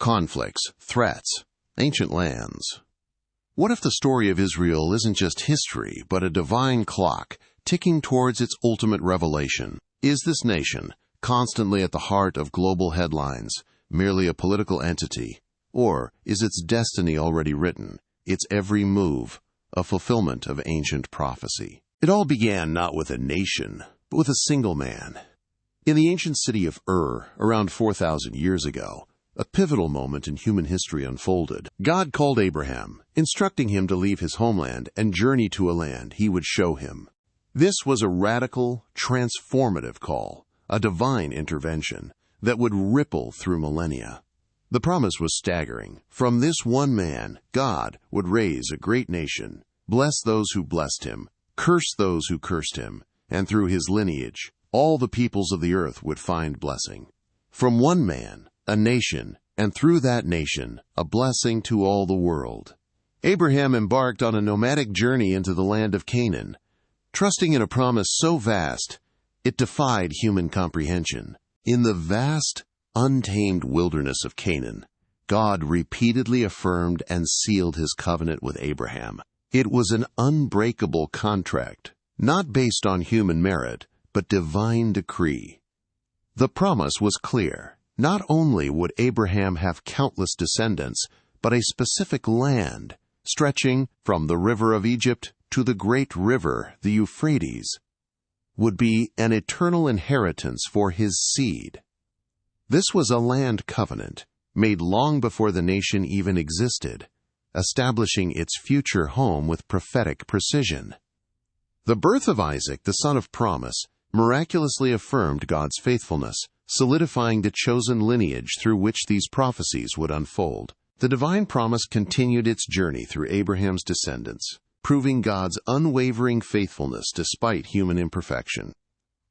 conflicts, threats, ancient lands. What if the story of Israel isn't just history, but a divine clock ticking towards its ultimate revelation? Is this nation, constantly at the heart of global headlines, merely a political entity? Or is its destiny already written, its every move a fulfillment of ancient prophecy? It all began not with a nation, but with a single man. In the ancient city of around 4,000 years ago, a pivotal moment in human history unfolded. God called Abraham, instructing him to leave his homeland and journey to a land he would show him. This was a radical, transformative call, a divine intervention that would ripple through millennia. The promise was staggering. From this one man, God would raise a great nation, bless those who blessed him, curse those who cursed him, and through his lineage, all the peoples of the earth would find blessing. From one man, a nation, and through that nation, a blessing to all the world. Abraham embarked on a nomadic journey into the land of Canaan, trusting in a promise so vast, it defied human comprehension. In the vast, untamed wilderness of Canaan, God repeatedly affirmed and sealed his covenant with Abraham. It was an unbreakable contract, not based on human merit, but divine decree. The promise was clear. Not only would Abraham have countless descendants, but a specific land, stretching from the river of Egypt to the great river, the Euphrates, would be an eternal inheritance for his seed. This was a land covenant, made long before the nation even existed, establishing its future home with prophetic precision. The birth of Isaac, the son of promise, miraculously affirmed God's faithfulness, solidifying the chosen lineage through which these prophecies would unfold. The divine promise continued its journey through Abraham's descendants, proving God's unwavering faithfulness despite human imperfection.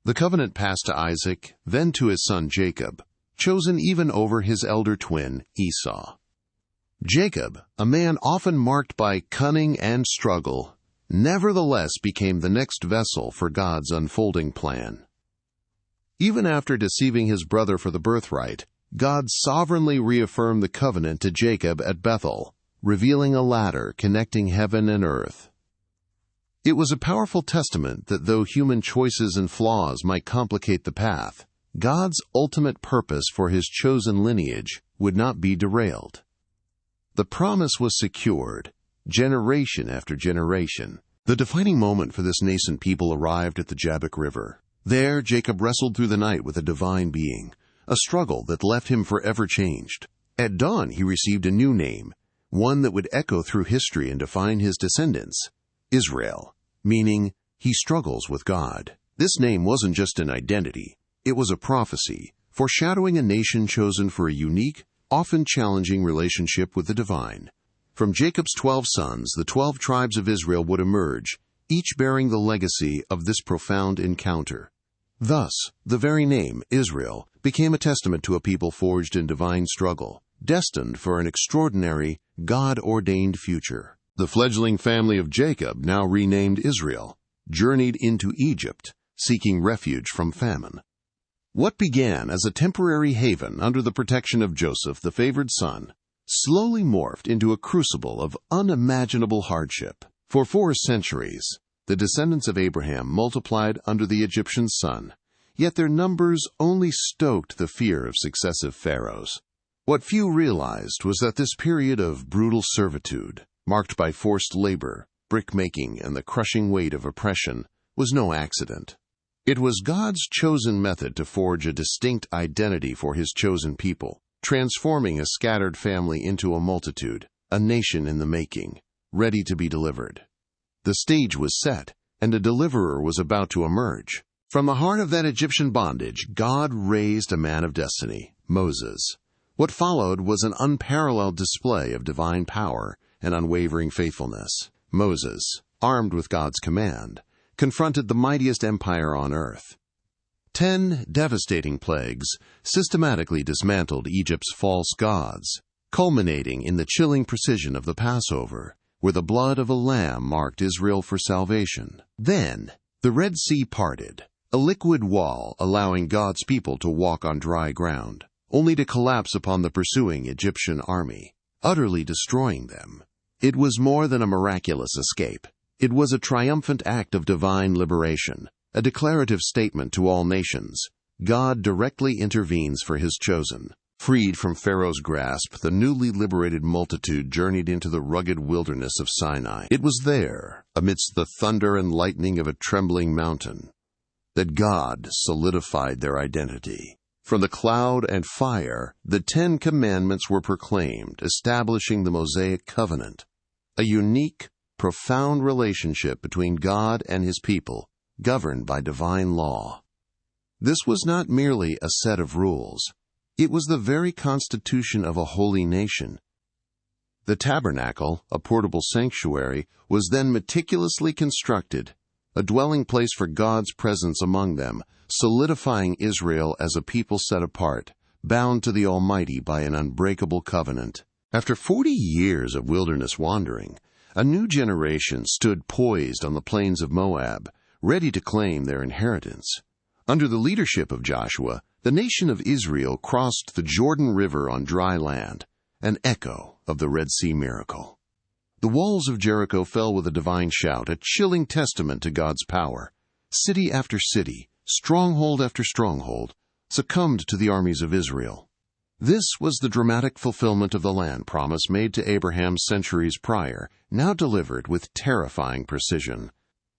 The covenant passed to Isaac, then to his son Jacob, chosen even over his elder twin Esau. Jacob, a man often marked by cunning and struggle, nevertheless became the next vessel for God's unfolding plan. Even after deceiving his brother for the birthright, God sovereignly reaffirmed the covenant to Jacob at Bethel, revealing a ladder connecting heaven and earth. It was a powerful testament that though human choices and flaws might complicate the path, God's ultimate purpose for his chosen lineage would not be derailed. The promise was secured, generation after generation. The defining moment for this nascent people arrived at the Jabbok River. There, Jacob wrestled through the night with a divine being, a struggle that left him forever changed. At dawn, he received a new name, one that would echo through history and define his descendants, Israel, meaning he struggles with God. This name wasn't just an identity, it was a prophecy, foreshadowing a nation chosen for a unique, often challenging relationship with the divine. From Jacob's 12 sons, the 12 tribes of Israel would emerge, each bearing the legacy of this profound encounter. Thus, the very name, Israel, became a testament to a people forged in divine struggle, destined for an extraordinary, God-ordained future. The fledgling family of Jacob, now renamed Israel, journeyed into Egypt, seeking refuge from famine. What began as a temporary haven under the protection of Joseph, the favored son, slowly morphed into a crucible of unimaginable hardship. For 4 centuries, the descendants of Abraham multiplied under the Egyptian sun, yet their numbers only stoked the fear of successive pharaohs. What few realized was that this period of brutal servitude, marked by forced labor, brick-making, and the crushing weight of oppression, was no accident. It was God's chosen method to forge a distinct identity for his chosen people, transforming a scattered family into a multitude, a nation in the making, ready to be delivered. The stage was set, and a deliverer was about to emerge. From the heart of that Egyptian bondage, God raised a man of destiny, Moses. What followed was an unparalleled display of divine power and unwavering faithfulness. Moses, armed with God's command, confronted the mightiest empire on earth. 10 devastating plagues systematically dismantled Egypt's false gods, culminating in the chilling precision of the Passover, where the blood of a lamb marked Israel for salvation. Then, the Red Sea parted, a liquid wall allowing God's people to walk on dry ground. only to collapse upon the pursuing Egyptian army, utterly destroying them. It was more than a miraculous escape. It was a triumphant act of divine liberation, a declarative statement to all nations. God directly intervenes for His chosen. Freed from Pharaoh's grasp, the newly liberated multitude journeyed into the rugged wilderness of Sinai. It was there, amidst the thunder and lightning of a trembling mountain, that God solidified their identity. From the cloud and fire, the 10 Commandments were proclaimed, establishing the Mosaic covenant, a unique, profound relationship between God and His people, governed by divine law. This was not merely a set of rules. It was the very constitution of a holy nation. The tabernacle, a portable sanctuary, was then meticulously constructed, a dwelling place for God's presence among them, solidifying Israel as a people set apart, bound to the Almighty by an unbreakable covenant. After 40 years of wilderness wandering, a new generation stood poised on the plains of Moab, ready to claim their inheritance. Under the leadership of Joshua, the nation of Israel crossed the Jordan River on dry land, an echo of the Red Sea miracle. The walls of Jericho fell with a divine shout, a chilling testament to God's power. City after city, stronghold after stronghold, succumbed to the armies of Israel. This was the dramatic fulfillment of the land promise made to Abraham centuries prior, now delivered with terrifying precision.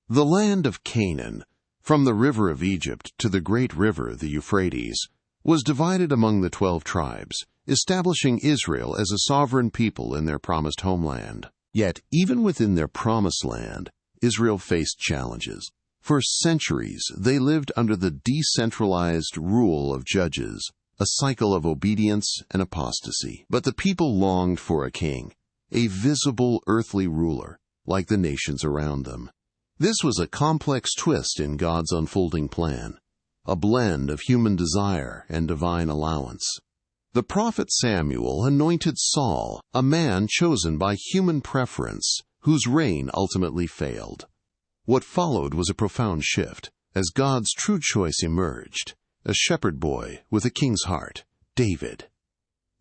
The land of Canaan, from the river of Egypt to the great river, the Euphrates, was divided among the 12 tribes, establishing Israel as a sovereign people in their promised homeland. Yet, even within their promised land, Israel faced challenges. For centuries, they lived under the decentralized rule of judges, a cycle of obedience and apostasy. But the people longed for a king, a visible earthly ruler, like the nations around them. This was a complex twist in God's unfolding plan, a blend of human desire and divine allowance. The prophet Samuel anointed Saul, a man chosen by human preference, whose reign ultimately failed. What followed was a profound shift, as God's true choice emerged, a shepherd boy with a king's heart, David.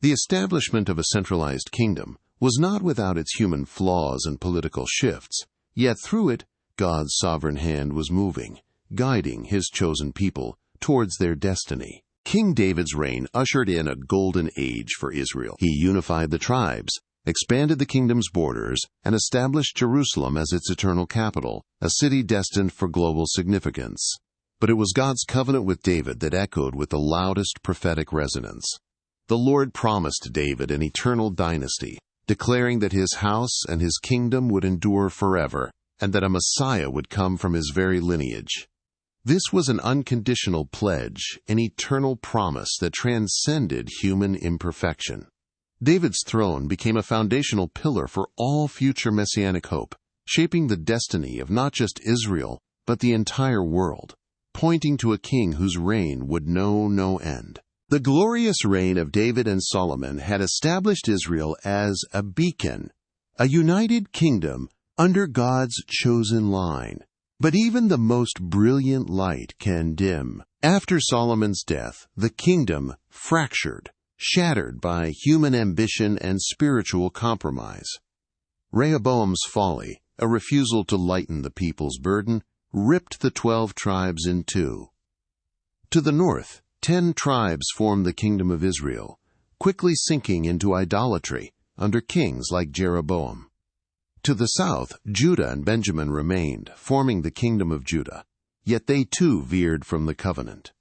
The establishment of a centralized kingdom was not without its human flaws and political shifts, yet through it, God's sovereign hand was moving, guiding His chosen people towards their destiny. King David's reign ushered in a golden age for Israel. He unified the tribes, expanded the kingdom's borders, and established Jerusalem as its eternal capital, a city destined for global significance. But it was God's covenant with David that echoed with the loudest prophetic resonance. The Lord promised David an eternal dynasty, declaring that his house and his kingdom would endure forever, and that a Messiah would come from his very lineage. This was an unconditional pledge, an eternal promise that transcended human imperfection. David's throne became a foundational pillar for all future messianic hope, shaping the destiny of not just Israel, but the entire world, pointing to a king whose reign would know no end. The glorious reign of David and Solomon had established Israel as a beacon, a united kingdom under God's chosen line. But even the most brilliant light can dim. After Solomon's death, the kingdom fractured, shattered by human ambition and spiritual compromise. Rehoboam's folly, a refusal to lighten the people's burden, ripped the 12 tribes in two. To the north, 10 tribes formed the kingdom of Israel, quickly sinking into idolatry under kings like Jeroboam. To the south, Judah and Benjamin remained, forming the kingdom of Judah, yet they too veered from the covenant.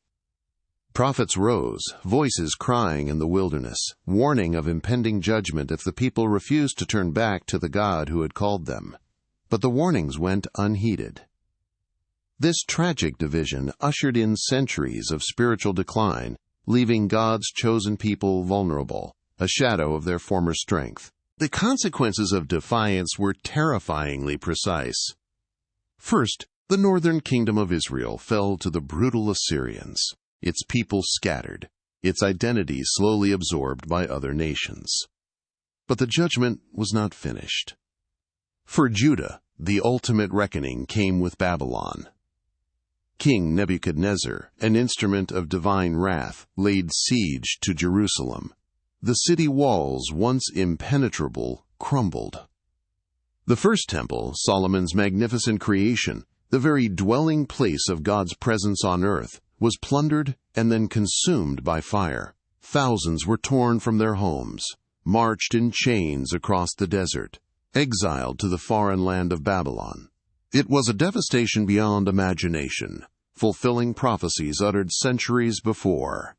Prophets rose, voices crying in the wilderness, warning of impending judgment if the people refused to turn back to the God who had called them. But the warnings went unheeded. This tragic division ushered in centuries of spiritual decline, leaving God's chosen people vulnerable, a shadow of their former strength. The consequences of defiance were terrifyingly precise. First, the northern kingdom of Israel fell to the brutal Assyrians, its people scattered, its identity slowly absorbed by other nations. But the judgment was not finished. For Judah, the ultimate reckoning came with Babylon. King Nebuchadnezzar, an instrument of divine wrath, laid siege to Jerusalem. The city walls, once impenetrable, crumbled. The first temple, Solomon's magnificent creation, the very dwelling place of God's presence on earth, was plundered and then consumed by fire. Thousands were torn from their homes, marched in chains across the desert, exiled to the foreign land of Babylon. It was a devastation beyond imagination, fulfilling prophecies uttered centuries before.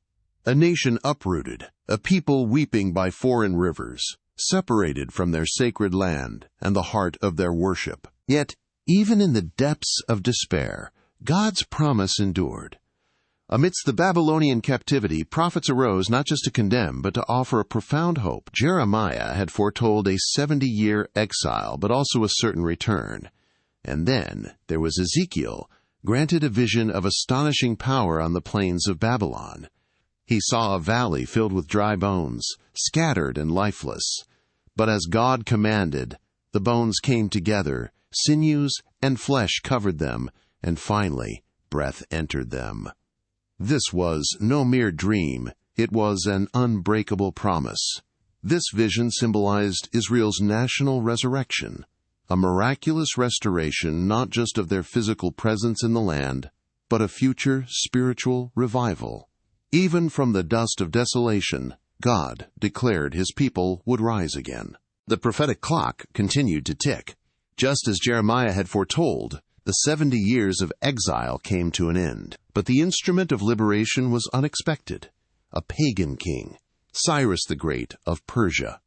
A nation uprooted, a people weeping by foreign rivers, separated from their sacred land and the heart of their worship. Yet, even in the depths of despair, God's promise endured. Amidst the Babylonian captivity, prophets arose not just to condemn, but to offer a profound hope. Jeremiah had foretold a 70-year exile, but also a certain return. And then there was Ezekiel, granted a vision of astonishing power on the plains of Babylon. He saw a valley filled with dry bones, scattered and lifeless. But as God commanded, the bones came together, sinews and flesh covered them, and finally breath entered them. This was no mere dream, it was an unbreakable promise. This vision symbolized Israel's national resurrection, a miraculous restoration not just of their physical presence in the land, but a future spiritual revival. Even from the dust of desolation, God declared His people would rise again. The prophetic clock continued to tick. Just as Jeremiah had foretold, the 70 years of exile came to an end. But the instrument of liberation was unexpected. A pagan king, Cyrus the Great of Persia.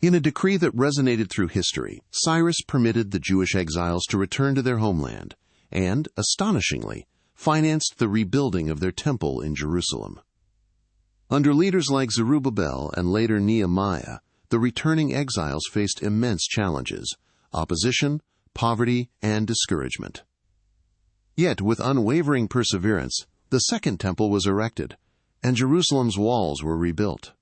In a decree that resonated through history, Cyrus permitted the Jewish exiles to return to their homeland and, astonishingly, financed the rebuilding of their temple in Jerusalem. Under leaders like Zerubbabel and later Nehemiah, the returning exiles faced immense challenges: opposition, poverty, and discouragement. Yet, with unwavering perseverance, the Second Temple was erected, and Jerusalem's walls were rebuilt.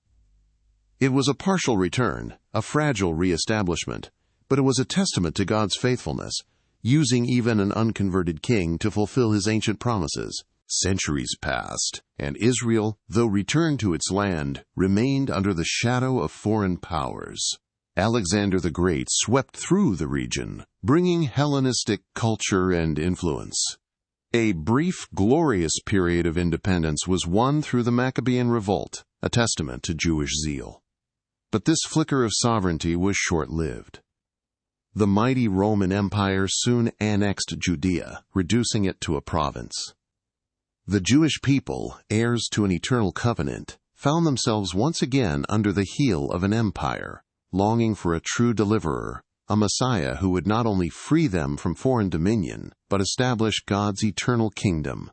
It was a partial return, a fragile reestablishment, but it was a testament to God's faithfulness, using even an unconverted king to fulfill His ancient promises. Centuries passed, and Israel, though returned to its land, remained under the shadow of foreign powers. Alexander the Great swept through the region, bringing Hellenistic culture and influence. A brief, glorious period of independence was won through the Maccabean Revolt, a testament to Jewish zeal. But this flicker of sovereignty was short-lived. The mighty Roman Empire soon annexed Judea, reducing it to a province. The Jewish people, heirs to an eternal covenant, found themselves once again under the heel of an empire, longing for a true deliverer, a Messiah who would not only free them from foreign dominion, but establish God's eternal kingdom.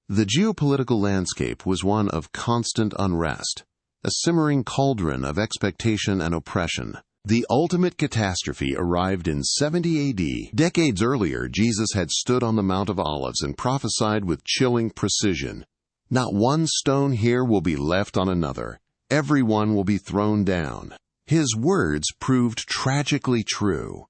The geopolitical landscape was one of constant unrest, a simmering cauldron of expectation and oppression. The ultimate catastrophe arrived in 70 A.D. Decades earlier, Jesus had stood on the Mount of Olives and prophesied with chilling precision, "Not one stone here will be left on another. Every one will be thrown down." His words proved tragically true.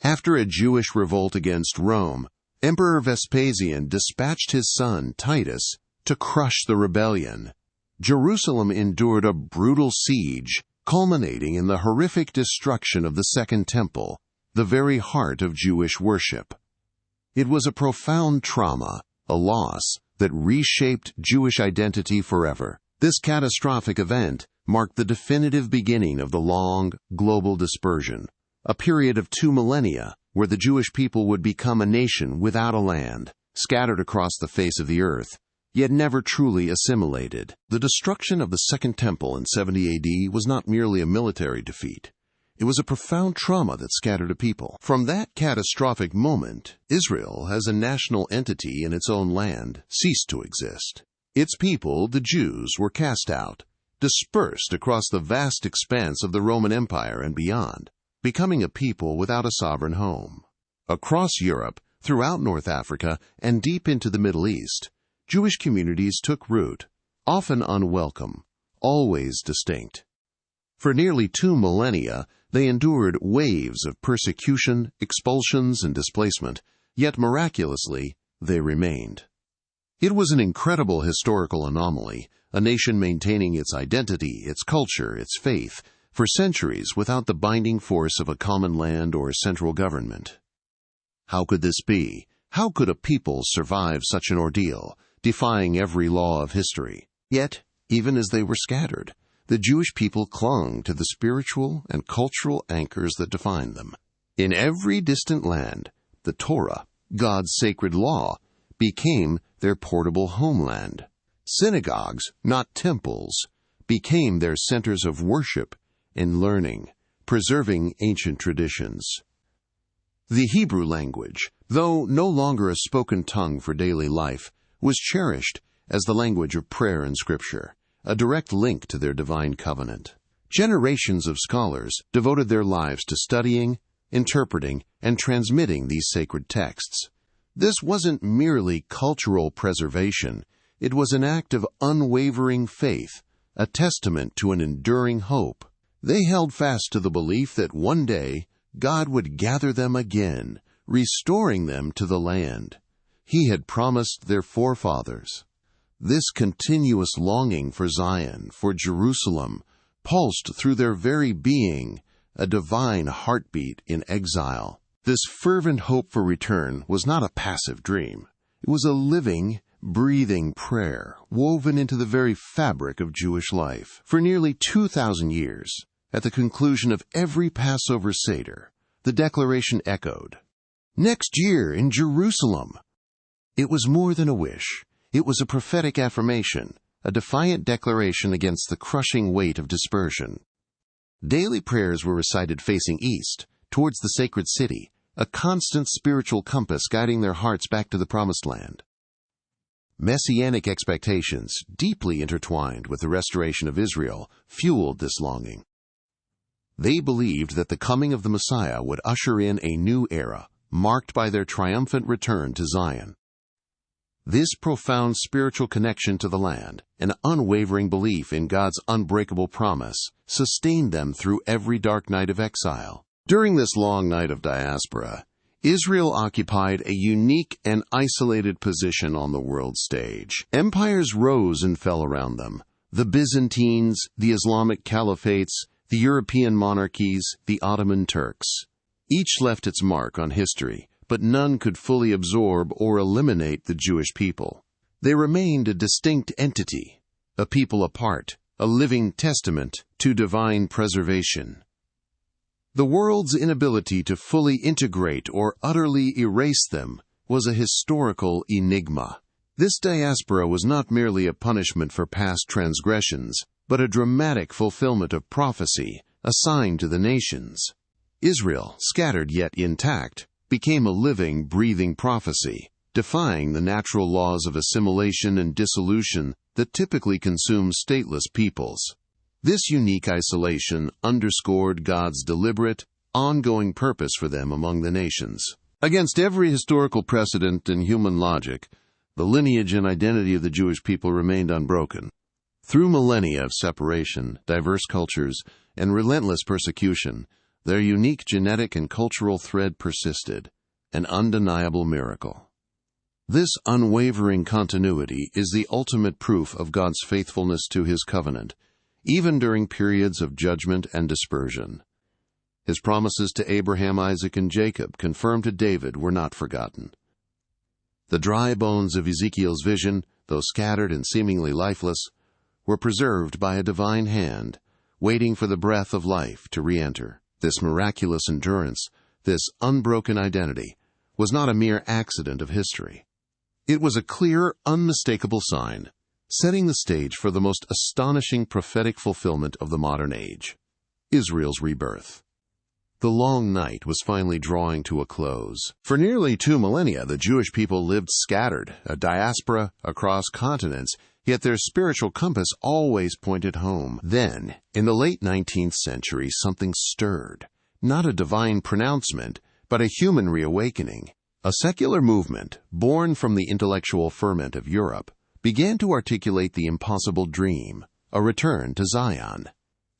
After a Jewish revolt against Rome, Emperor Vespasian dispatched his son, Titus, to crush the rebellion. Jerusalem endured a brutal siege, culminating in the horrific destruction of the Second Temple, the very heart of Jewish worship. It was a profound trauma, a loss that reshaped Jewish identity forever. This catastrophic event marked the definitive beginning of the long, global dispersion, a period of 2 millennia where the Jewish people would become a nation without a land, scattered across the face of the earth, yet never truly assimilated. The destruction of the Second Temple in 70 A.D. was not merely a military defeat. It was a profound trauma that scattered a people. From that catastrophic moment, Israel, as a national entity in its own land, ceased to exist. Its people, the Jews, were cast out, dispersed across the vast expanse of the Roman Empire and beyond, becoming a people without a sovereign home. Across Europe, throughout North Africa, and deep into the Middle East, Jewish communities took root, often unwelcome, always distinct. For nearly 2 millennia, they endured waves of persecution, expulsions, and displacement, yet miraculously, they remained. It was an incredible historical anomaly, a nation maintaining its identity, its culture, its faith, for centuries without the binding force of a common land or central government. How could this be? How could a people survive such an ordeal, defying every law of history? Yet, even as they were scattered, the Jewish people clung to the spiritual and cultural anchors that defined them. In every distant land, the Torah, God's sacred law, became their portable homeland. Synagogues, not temples, became their centers of worship and learning, preserving ancient traditions. The Hebrew language, though no longer a spoken tongue for daily life, was cherished as the language of prayer and scripture, a direct link to their divine covenant. Generations of scholars devoted their lives to studying, interpreting, and transmitting these sacred texts. This wasn't merely cultural preservation, it was an act of unwavering faith, a testament to an enduring hope. They held fast to the belief that one day God would gather them again, restoring them to the land He had promised their forefathers. This continuous longing for Zion, for Jerusalem, pulsed through their very being, a divine heartbeat in exile. This fervent hope for return was not a passive dream. It was a living, breathing prayer woven into the very fabric of Jewish life. For nearly 2,000 years, at the conclusion of every Passover Seder, the declaration echoed, "Next year in Jerusalem." It was more than a wish. It was a prophetic affirmation, a defiant declaration against the crushing weight of dispersion. Daily prayers were recited facing east, towards the sacred city, a constant spiritual compass guiding their hearts back to the Promised Land. Messianic expectations, deeply intertwined with the restoration of Israel, fueled this longing. They believed that the coming of the Messiah would usher in a new era, marked by their triumphant return to Zion. This profound spiritual connection to the land, an unwavering belief in God's unbreakable promise, sustained them through every dark night of exile. During this long night of diaspora, Israel occupied a unique and isolated position on the world stage. Empires rose and fell around them. The Byzantines, the Islamic caliphates, the European monarchies, the Ottoman Turks. Each left its mark on history, but none could fully absorb or eliminate the Jewish people. They remained a distinct entity, a people apart, a living testament to divine preservation. The world's inability to fully integrate or utterly erase them was a historical enigma. This diaspora was not merely a punishment for past transgressions, but a dramatic fulfillment of prophecy assigned to the nations. Israel, scattered yet intact, became a living, breathing prophecy, defying the natural laws of assimilation and dissolution that typically consume stateless peoples. This unique isolation underscored God's deliberate, ongoing purpose for them among the nations. Against every historical precedent and human logic, the lineage and identity of the Jewish people remained unbroken. Through millennia of separation, diverse cultures, and relentless persecution, their unique genetic and cultural thread persisted, an undeniable miracle. This unwavering continuity is the ultimate proof of God's faithfulness to His covenant, even during periods of judgment and dispersion. His promises to Abraham, Isaac, and Jacob, confirmed to David, were not forgotten. The dry bones of Ezekiel's vision, though scattered and seemingly lifeless, were preserved by a divine hand, waiting for the breath of life to re-enter. This miraculous endurance, this unbroken identity, was not a mere accident of history. It was a clear, unmistakable sign, setting the stage for the most astonishing prophetic fulfillment of the modern age, Israel's rebirth. The long night was finally drawing to a close. For nearly 2 millennia, the Jewish people lived scattered, a diaspora across continents, yet their spiritual compass always pointed home. Then, in the late 19th century, something stirred. Not a divine pronouncement, but a human reawakening. A secular movement, born from the intellectual ferment of Europe, began to articulate the impossible dream, a return to Zion.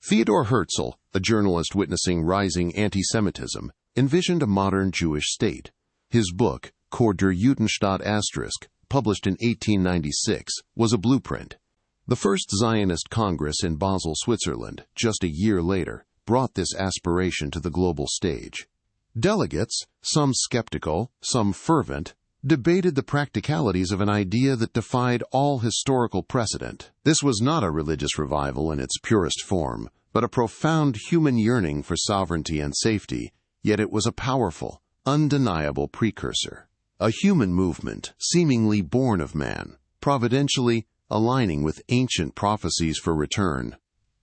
Theodor Herzl, a journalist witnessing rising anti-Semitism, envisioned a modern Jewish state. His book, Cor der Judenstaat **, published in 1896, was a blueprint. The first Zionist Congress in Basel, Switzerland, just a year later, brought this aspiration to the global stage. Delegates, some skeptical, some fervent, debated the practicalities of an idea that defied all historical precedent. This was not a religious revival in its purest form, but a profound human yearning for sovereignty and safety, yet it was a powerful, undeniable precursor. A human movement, seemingly born of man, providentially aligning with ancient prophecies for return.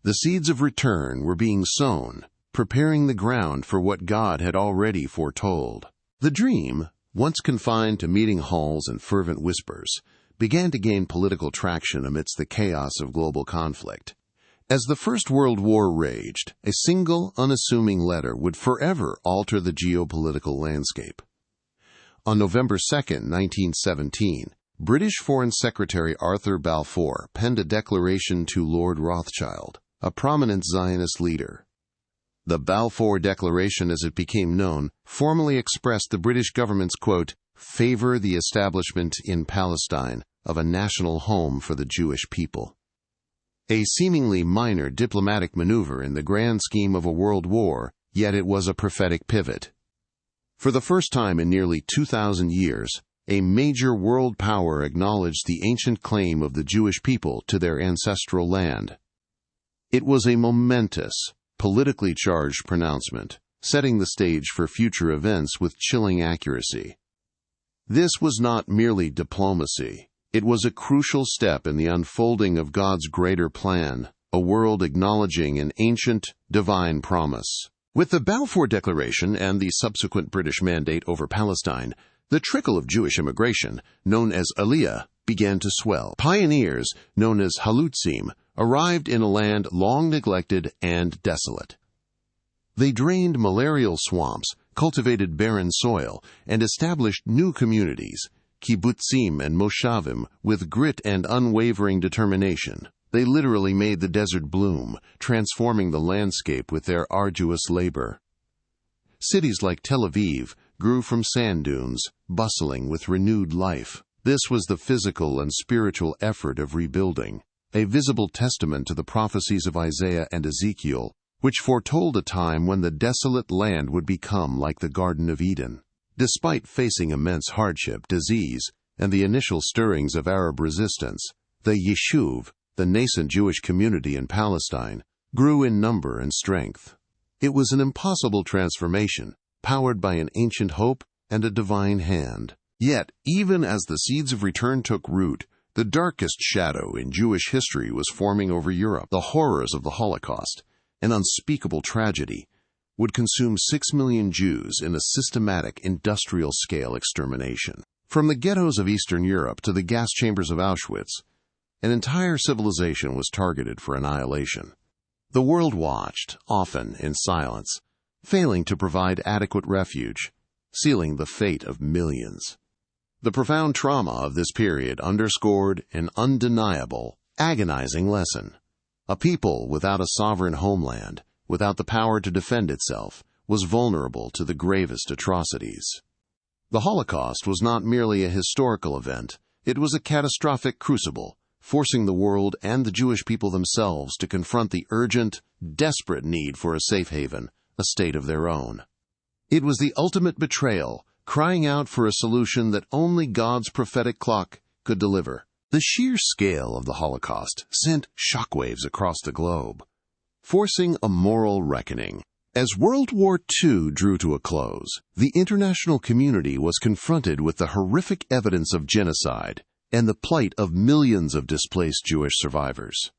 The seeds of return were being sown, preparing the ground for what God had already foretold. The dream, once confined to meeting halls and fervent whispers, began to gain political traction amidst the chaos of global conflict. As the First World War raged, a single, unassuming letter would forever alter the geopolitical landscape. On November 2, 1917, British Foreign Secretary Arthur Balfour penned a declaration to Lord Rothschild, a prominent Zionist leader. The Balfour Declaration, as it became known, formally expressed the British government's, quote, favor the establishment in Palestine of a national home for the Jewish people. A seemingly minor diplomatic maneuver in the grand scheme of a world war, yet it was a prophetic pivot. For the first time in nearly 2,000 years, a major world power acknowledged the ancient claim of the Jewish people to their ancestral land. It was a momentous, politically charged pronouncement, setting the stage for future events with chilling accuracy. This was not merely diplomacy. It was a crucial step in the unfolding of God's greater plan, a world acknowledging an ancient, divine promise. With the Balfour Declaration and the subsequent British mandate over Palestine, the trickle of Jewish immigration, known as Aliyah, began to swell. Pioneers, known as Halutzim, arrived in a land long neglected and desolate. They drained malarial swamps, cultivated barren soil, and established new communities, kibbutzim and moshavim, with grit and unwavering determination. They literally made the desert bloom, transforming the landscape with their arduous labor. Cities like Tel Aviv grew from sand dunes, bustling with renewed life. This was the physical and spiritual effort of rebuilding, a visible testament to the prophecies of Isaiah and Ezekiel, which foretold a time when the desolate land would become like the Garden of Eden. Despite facing immense hardship, disease, and the initial stirrings of Arab resistance, the Yishuv, the nascent Jewish community in Palestine, grew in number and strength. It was an impossible transformation, powered by an ancient hope and a divine hand. Yet, even as the seeds of return took root, the darkest shadow in Jewish history was forming over Europe. The horrors of the Holocaust, an unspeakable tragedy, would consume 6 million Jews in a systematic industrial-scale extermination. From the ghettos of Eastern Europe to the gas chambers of Auschwitz, an entire civilization was targeted for annihilation. The world watched, often in silence, failing to provide adequate refuge, sealing the fate of millions. The profound trauma of this period underscored an undeniable, agonizing lesson. A people without a sovereign homeland, without the power to defend itself, was vulnerable to the gravest atrocities. The Holocaust was not merely a historical event, it was a catastrophic crucible, forcing the world and the Jewish people themselves to confront the urgent, desperate need for a safe haven, a state of their own. It was the ultimate betrayal, crying out for a solution that only God's prophetic clock could deliver. The sheer scale of the Holocaust sent shockwaves across the globe, forcing a moral reckoning. As World War II drew to a close, the international community was confronted with the horrific evidence of genocide and the plight of millions of displaced Jewish survivors.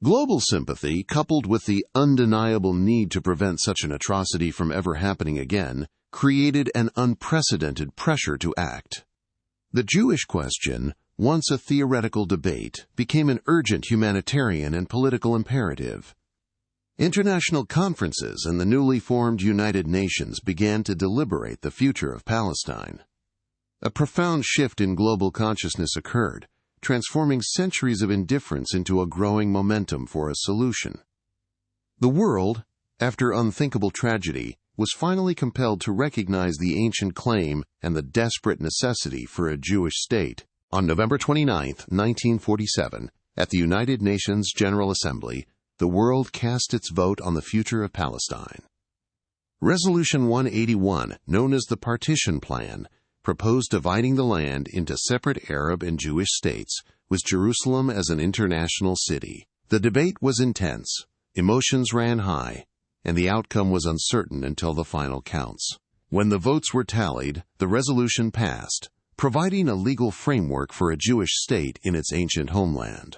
Global sympathy, coupled with the undeniable need to prevent such an atrocity from ever happening again, created an unprecedented pressure to act. The Jewish question, once a theoretical debate, became an urgent humanitarian and political imperative. International conferences and the newly formed United Nations began to deliberate the future of Palestine. A profound shift in global consciousness occurred, transforming centuries of indifference into a growing momentum for a solution. The world, after unthinkable tragedy, was finally compelled to recognize the ancient claim and the desperate necessity for a Jewish state. On November 29, 1947, at the United Nations General Assembly, the world cast its vote on the future of Palestine. Resolution 181, known as the Partition Plan, proposed dividing the land into separate Arab and Jewish states, with Jerusalem as an international city. The debate was intense, emotions ran high, and the outcome was uncertain until the final counts. When the votes were tallied, the resolution passed, providing a legal framework for a Jewish state in its ancient homeland.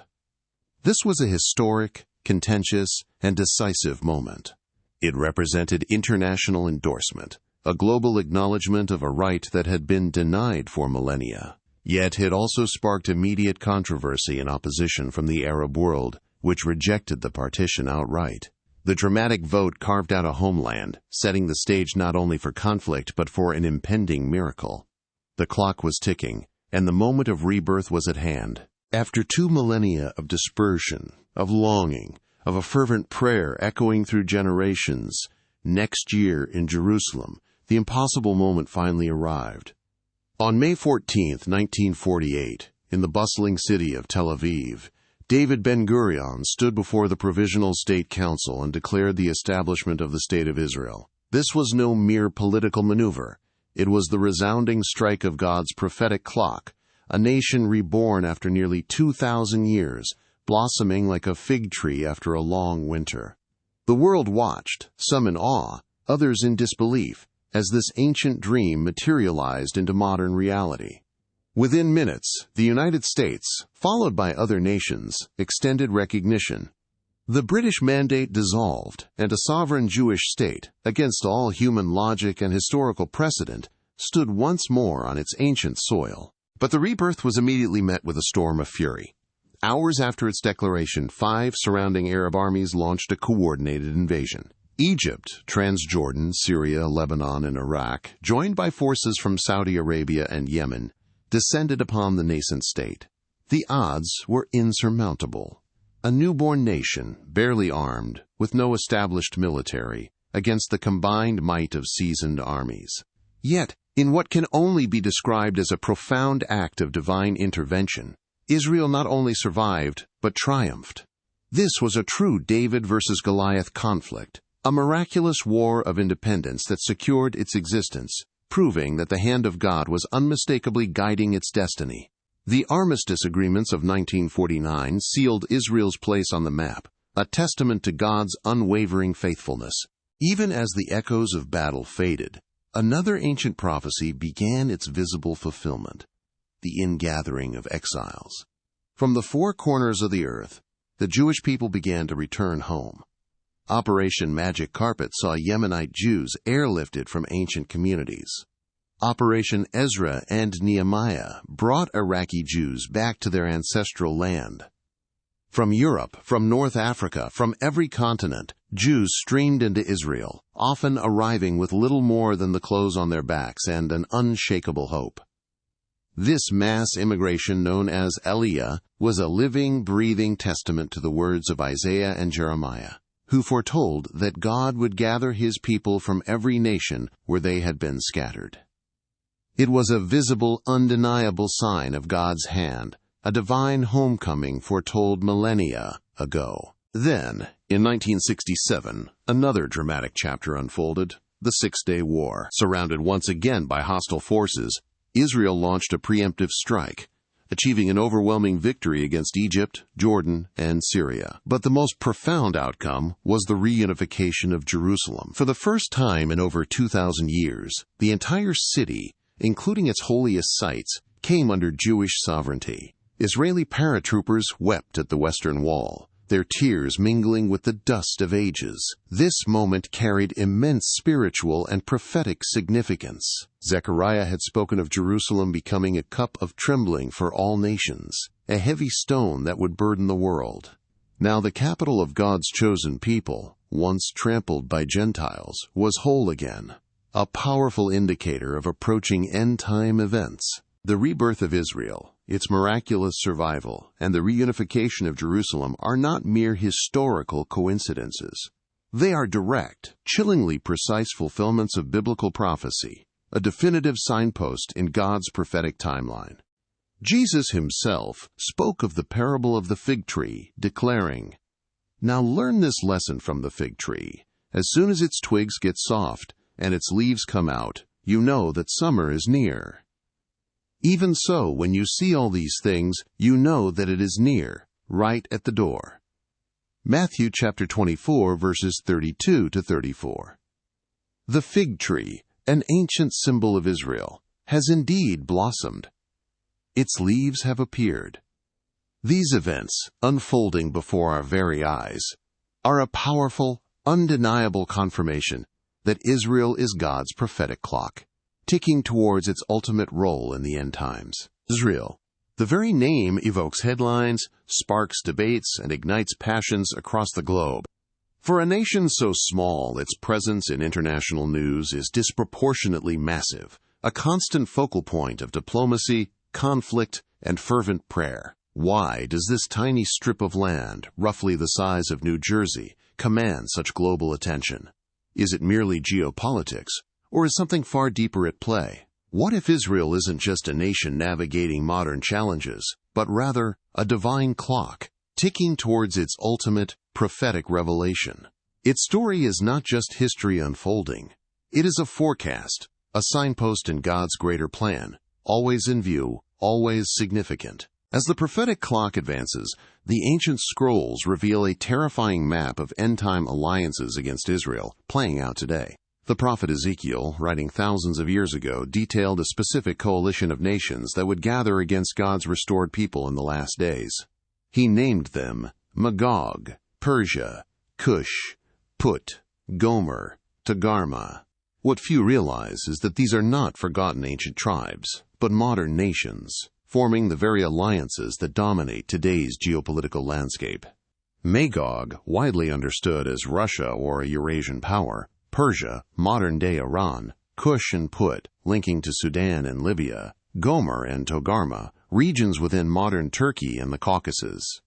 This was a historic, contentious, and decisive moment. It represented international endorsement, a global acknowledgement of a right that had been denied for millennia. Yet it also sparked immediate controversy and opposition from the Arab world, which rejected the partition outright. The dramatic vote carved out a homeland, setting the stage not only for conflict but for an impending miracle. The clock was ticking, and the moment of rebirth was at hand. After 2 millennia of dispersion, of longing, of a fervent prayer echoing through generations, next year in Jerusalem, the impossible moment finally arrived. On May 14, 1948, in the bustling city of Tel Aviv, David Ben-Gurion stood before the Provisional State Council and declared the establishment of the State of Israel. This was no mere political maneuver. It was the resounding strike of God's prophetic clock, a nation reborn after nearly 2,000 years, blossoming like a fig tree after a long winter. The world watched, some in awe, others in disbelief, as this ancient dream materialized into modern reality. Within minutes, the United States, followed by other nations, extended recognition. The British mandate dissolved, and a sovereign Jewish state, against all human logic and historical precedent, stood once more on its ancient soil. But the rebirth was immediately met with a storm of fury. Hours after its declaration, 5 surrounding Arab armies launched a coordinated invasion. Egypt, Transjordan, Syria, Lebanon, and Iraq, joined by forces from Saudi Arabia and Yemen, descended upon the nascent state. The odds were insurmountable. A newborn nation, barely armed, with no established military, against the combined might of seasoned armies. Yet, in what can only be described as a profound act of divine intervention, Israel not only survived, but triumphed. This was a true David versus Goliath conflict, a miraculous war of independence that secured its existence, proving that the hand of God was unmistakably guiding its destiny. The armistice agreements of 1949 sealed Israel's place on the map, a testament to God's unwavering faithfulness. Even as the echoes of battle faded, another ancient prophecy began its visible fulfillment: the ingathering of exiles. From the 4 corners of the earth, the Jewish people began to return home. Operation Magic Carpet saw Yemenite Jews airlifted from ancient communities. Operation Ezra and Nehemiah brought Iraqi Jews back to their ancestral land. From Europe, from North Africa, from every continent, Jews streamed into Israel, often arriving with little more than the clothes on their backs and an unshakable hope. This mass immigration, known as Aliyah, was a living, breathing testament to the words of Isaiah and Jeremiah, who foretold that God would gather his people from every nation where they had been scattered. It was a visible, undeniable sign of God's hand, a divine homecoming foretold millennia ago. Then, in 1967, another dramatic chapter unfolded: the Six-Day War. Surrounded once again by hostile forces, Israel launched a preemptive strike, achieving an overwhelming victory against Egypt, Jordan, and Syria. But the most profound outcome was the reunification of Jerusalem. For the first time in over 2,000 years, the entire city, including its holiest sites, came under Jewish sovereignty. Israeli paratroopers wept at the Western Wall, their tears mingling with the dust of ages. This moment carried immense spiritual and prophetic significance. Zechariah had spoken of Jerusalem becoming a cup of trembling for all nations, a heavy stone that would burden the world. Now the capital of God's chosen people, once trampled by Gentiles, was whole again, a powerful indicator of approaching end-time events. The rebirth of Israel, its miraculous survival, and the reunification of Jerusalem are not mere historical coincidences. They are direct, chillingly precise fulfillments of biblical prophecy, a definitive signpost in God's prophetic timeline. Jesus himself spoke of the parable of the fig tree, declaring, "Now learn this lesson from the fig tree. As soon as its twigs get soft and its leaves come out, you know that summer is near. Even so, when you see all these things, you know that it is near, right at the door." Matthew chapter 24, verses 32 to 34. The fig tree, an ancient symbol of Israel, has indeed blossomed. Its leaves have appeared. These events, unfolding before our very eyes, are a powerful, undeniable confirmation that Israel is God's prophetic clock, ticking towards its ultimate role in the end times. Israel. The very name evokes headlines, sparks debates, and ignites passions across the globe. For a nation so small, its presence in international news is disproportionately massive, a constant focal point of diplomacy, conflict, and fervent prayer. Why does this tiny strip of land, roughly the size of New Jersey, command such global attention? Is it merely geopolitics, or is something far deeper at play? What if Israel isn't just a nation navigating modern challenges, but rather a divine clock, ticking towards its ultimate prophetic revelation? Its story is not just history unfolding. It is a forecast, a signpost in God's greater plan, always in view, always significant. As the prophetic clock advances, the ancient scrolls reveal a terrifying map of end-time alliances against Israel playing out today. The prophet Ezekiel, writing thousands of years ago, detailed a specific coalition of nations that would gather against God's restored people in the last days. He named them Magog, Persia, Cush, Put, Gomer, Togarmah. What few realize is that these are not forgotten ancient tribes, but modern nations, forming the very alliances that dominate today's geopolitical landscape. Magog, widely understood as Russia or a Eurasian power, Persia, modern-day Iran, Cush and Put, linking to Sudan and Libya, Gomer and Togarmah, regions within modern Turkey and the Caucasus.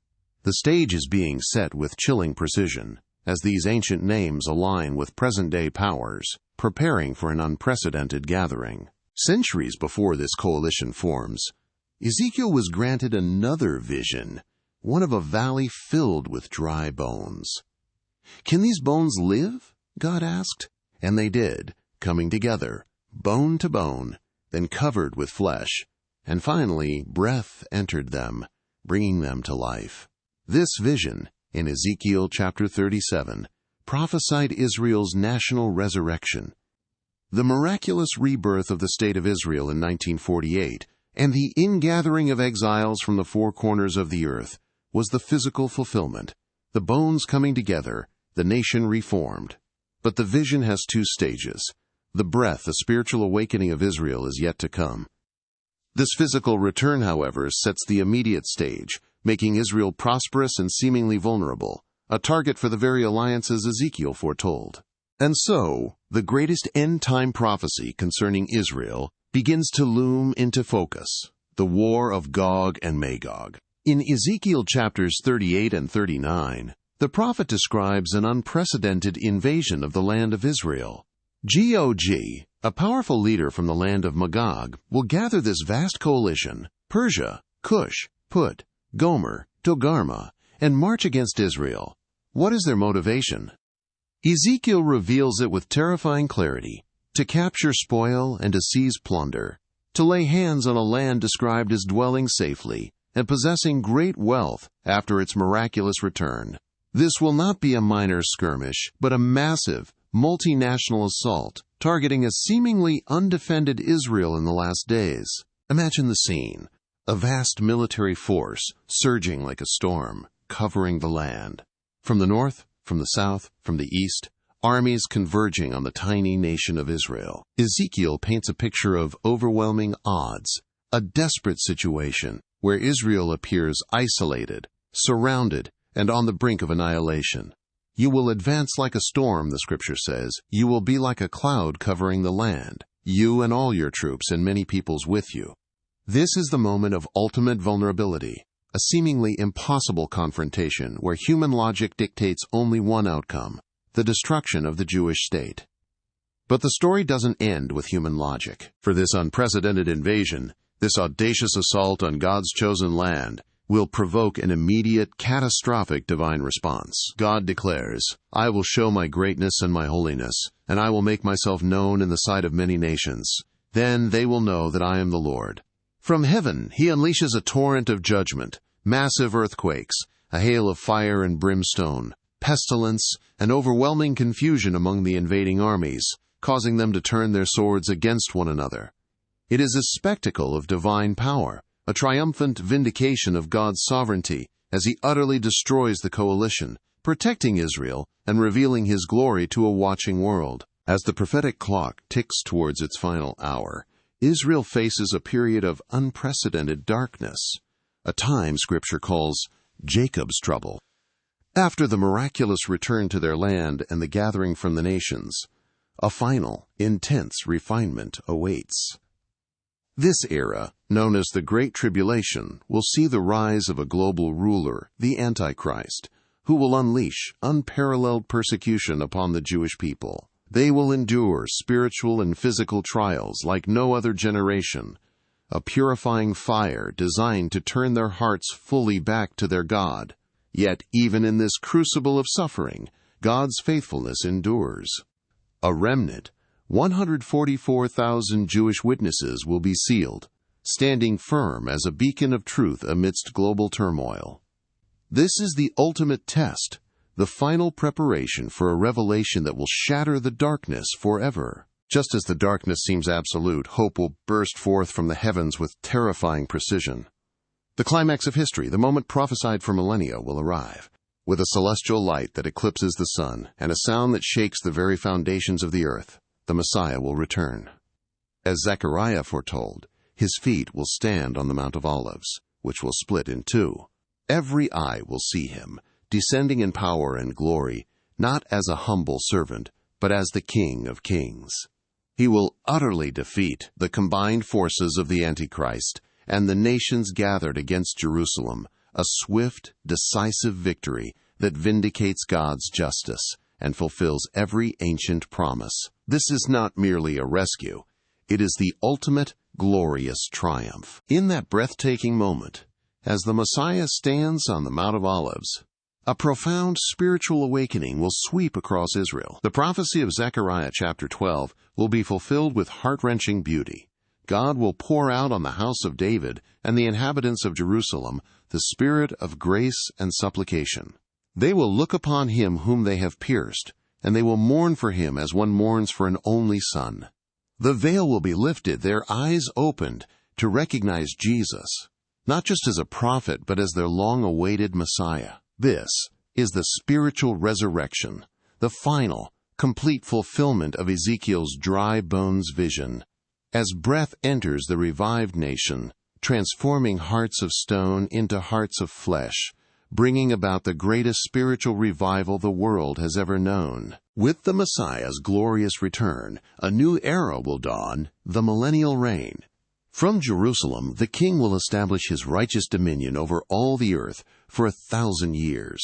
The stage is being set with chilling precision, as these ancient names align with present-day powers, preparing for an unprecedented gathering. Centuries before this coalition forms, Ezekiel was granted another vision, one of a valley filled with dry bones. "Can these bones live?" God asked. And they did, coming together, bone to bone, then covered with flesh, and finally breath entered them, bringing them to life. This vision, in Ezekiel chapter 37, prophesied Israel's national resurrection. The miraculous rebirth of the state of Israel in 1948 and the ingathering of exiles from the four corners of the earth was the physical fulfillment, the bones coming together, the nation reformed. But the vision has two stages. The breath, the spiritual awakening of Israel, is yet to come. This physical return, however, sets the immediate stage, making Israel prosperous and seemingly vulnerable, a target for the very alliances Ezekiel foretold. And so, the greatest end-time prophecy concerning Israel begins to loom into focus, the war of Gog and Magog. In Ezekiel chapters 38 and 39, the prophet describes an unprecedented invasion of the land of Israel. Gog, a powerful leader from the land of Magog, will gather this vast coalition, Persia, Cush, Put, Gomer, Togarmah, and march against Israel. What is their motivation? Ezekiel reveals it with terrifying clarity: to capture spoil and to seize plunder, to lay hands on a land described as dwelling safely and possessing great wealth after its miraculous return. This will not be a minor skirmish, but a massive, multinational assault targeting a seemingly undefended Israel in the last days. Imagine the scene: a vast military force surging like a storm, covering the land. From the north, from the south, from the east, armies converging on the tiny nation of Israel. Ezekiel paints a picture of overwhelming odds, a desperate situation where Israel appears isolated, surrounded, and on the brink of annihilation. You will advance like a storm, the scripture says. You will be like a cloud covering the land, you and all your troops and many peoples with you. This is the moment of ultimate vulnerability, a seemingly impossible confrontation where human logic dictates only one outcome: the destruction of the Jewish state. But the story doesn't end with human logic. For this unprecedented invasion, this audacious assault on God's chosen land, will provoke an immediate, catastrophic divine response. God declares, "I will show my greatness and my holiness, and I will make myself known in the sight of many nations. Then they will know that I am the Lord." From heaven, he unleashes a torrent of judgment, massive earthquakes, a hail of fire and brimstone, pestilence, and overwhelming confusion among the invading armies, causing them to turn their swords against one another. It is a spectacle of divine power, a triumphant vindication of God's sovereignty as he utterly destroys the coalition, protecting Israel and revealing his glory to a watching world. As the prophetic clock ticks towards its final hour, Israel faces a period of unprecedented darkness, a time Scripture calls Jacob's trouble. After the miraculous return to their land and the gathering from the nations, a final, intense refinement awaits. This era, known as the Great Tribulation, will see the rise of a global ruler, the Antichrist, who will unleash unparalleled persecution upon the Jewish people. They will endure spiritual and physical trials like no other generation, a purifying fire designed to turn their hearts fully back to their God. Yet, even in this crucible of suffering, God's faithfulness endures. A remnant, 144,000 Jewish witnesses, will be sealed, standing firm as a beacon of truth amidst global turmoil. This is the ultimate test, the final preparation for a revelation that will shatter the darkness forever. Just as the darkness seems absolute, hope will burst forth from the heavens with terrifying precision. The climax of history, the moment prophesied for millennia, will arrive, with a celestial light that eclipses the sun and a sound that shakes the very foundations of the earth. The Messiah will return. As Zechariah foretold, his feet will stand on the Mount of Olives, which will split in two. Every eye will see him, descending in power and glory, not as a humble servant, but as the King of Kings. He will utterly defeat the combined forces of the Antichrist and the nations gathered against Jerusalem, a swift, decisive victory that vindicates God's justice and fulfills every ancient promise. This is not merely a rescue. It is the ultimate, glorious triumph. In that breathtaking moment, as the Messiah stands on the Mount of Olives, a profound spiritual awakening will sweep across Israel. The prophecy of Zechariah chapter 12 will be fulfilled with heart-wrenching beauty. God will pour out on the house of David and the inhabitants of Jerusalem the spirit of grace and supplication. They will look upon him whom they have pierced, and they will mourn for him as one mourns for an only son. The veil will be lifted, their eyes opened to recognize Jesus, not just as a prophet, but as their long-awaited Messiah. This is the spiritual resurrection, the final, complete fulfillment of Ezekiel's dry bones vision. As breath enters the revived nation, transforming hearts of stone into hearts of flesh, bringing about the greatest spiritual revival the world has ever known. With the Messiah's glorious return, a new era will dawn, the millennial reign. From Jerusalem, the King will establish his righteous dominion over all the earth for 1,000 years.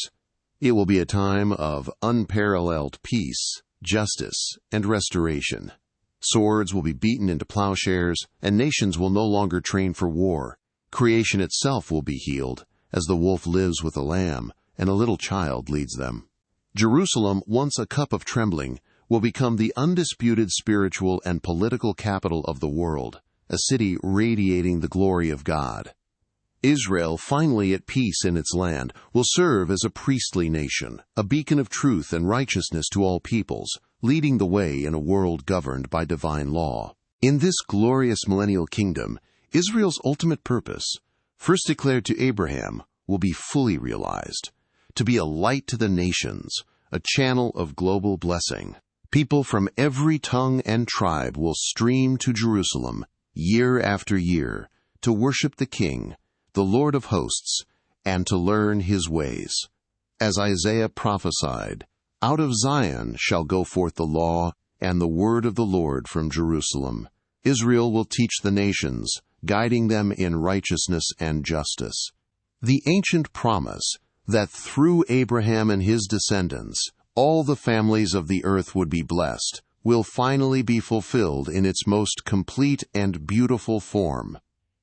It will be a time of unparalleled peace, justice, and restoration. Swords will be beaten into plowshares, and nations will no longer train for war. Creation itself will be healed, as the wolf lives with the lamb, and a little child leads them. Jerusalem, once a cup of trembling, will become the undisputed spiritual and political capital of the world, a city radiating the glory of God. Israel, finally at peace in its land, will serve as a priestly nation, a beacon of truth and righteousness to all peoples, leading the way in a world governed by divine law. In this glorious millennial kingdom, Israel's ultimate purpose, first declared to Abraham, will be fully realized: to be a light to the nations, a channel of global blessing. People from every tongue and tribe will stream to Jerusalem, year after year, to worship the King, the Lord of hosts, and to learn his ways. As Isaiah prophesied, "Out of Zion shall go forth the law and the word of the Lord from Jerusalem." Israel will teach the nations, guiding them in righteousness and justice. The ancient promise that through Abraham and his descendants, all the families of the earth would be blessed, will finally be fulfilled in its most complete and beautiful form.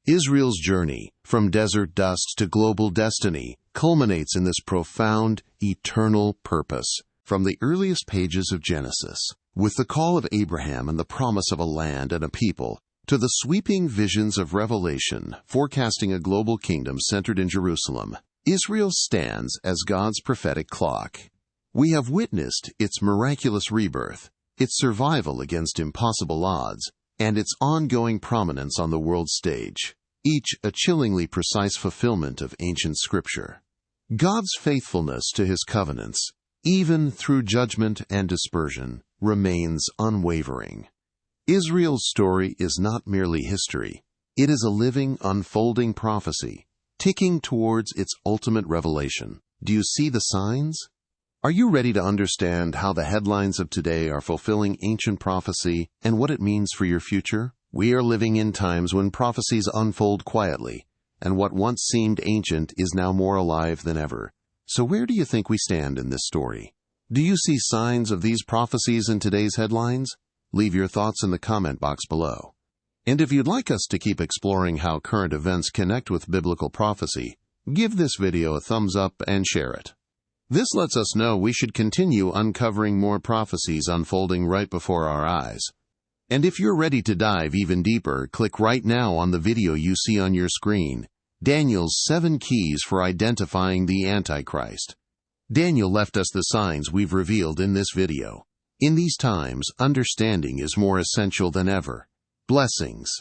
Israel's journey, from desert dust to global destiny, culminates in this profound, eternal purpose. From the earliest pages of Genesis, with the call of Abraham and the promise of a land and a people, to the sweeping visions of Revelation, forecasting a global kingdom centered in Jerusalem, Israel stands as God's prophetic clock. We have witnessed its miraculous rebirth, its survival against impossible odds, and its ongoing prominence on the world stage, each a chillingly precise fulfillment of ancient scripture. God's faithfulness to his covenants, even through judgment and dispersion, remains unwavering. Israel's story is not merely history. It is a living, unfolding prophecy, ticking towards its ultimate revelation. Do you see the signs? Are you ready to understand how the headlines of today are fulfilling ancient prophecy and what it means for your future? We are living in times when prophecies unfold quietly, and what once seemed ancient is now more alive than ever. So where do you think we stand in this story? Do you see signs of these prophecies in today's headlines? Leave your thoughts in the comment box below. And if you'd like us to keep exploring how current events connect with biblical prophecy, give this video a thumbs up and share it. This lets us know we should continue uncovering more prophecies unfolding right before our eyes. And if you're ready to dive even deeper, click right now on the video you see on your screen, Daniel's 7 Keys for Identifying the Antichrist. Daniel left us the signs we've revealed in this video. In these times, understanding is more essential than ever. Blessings.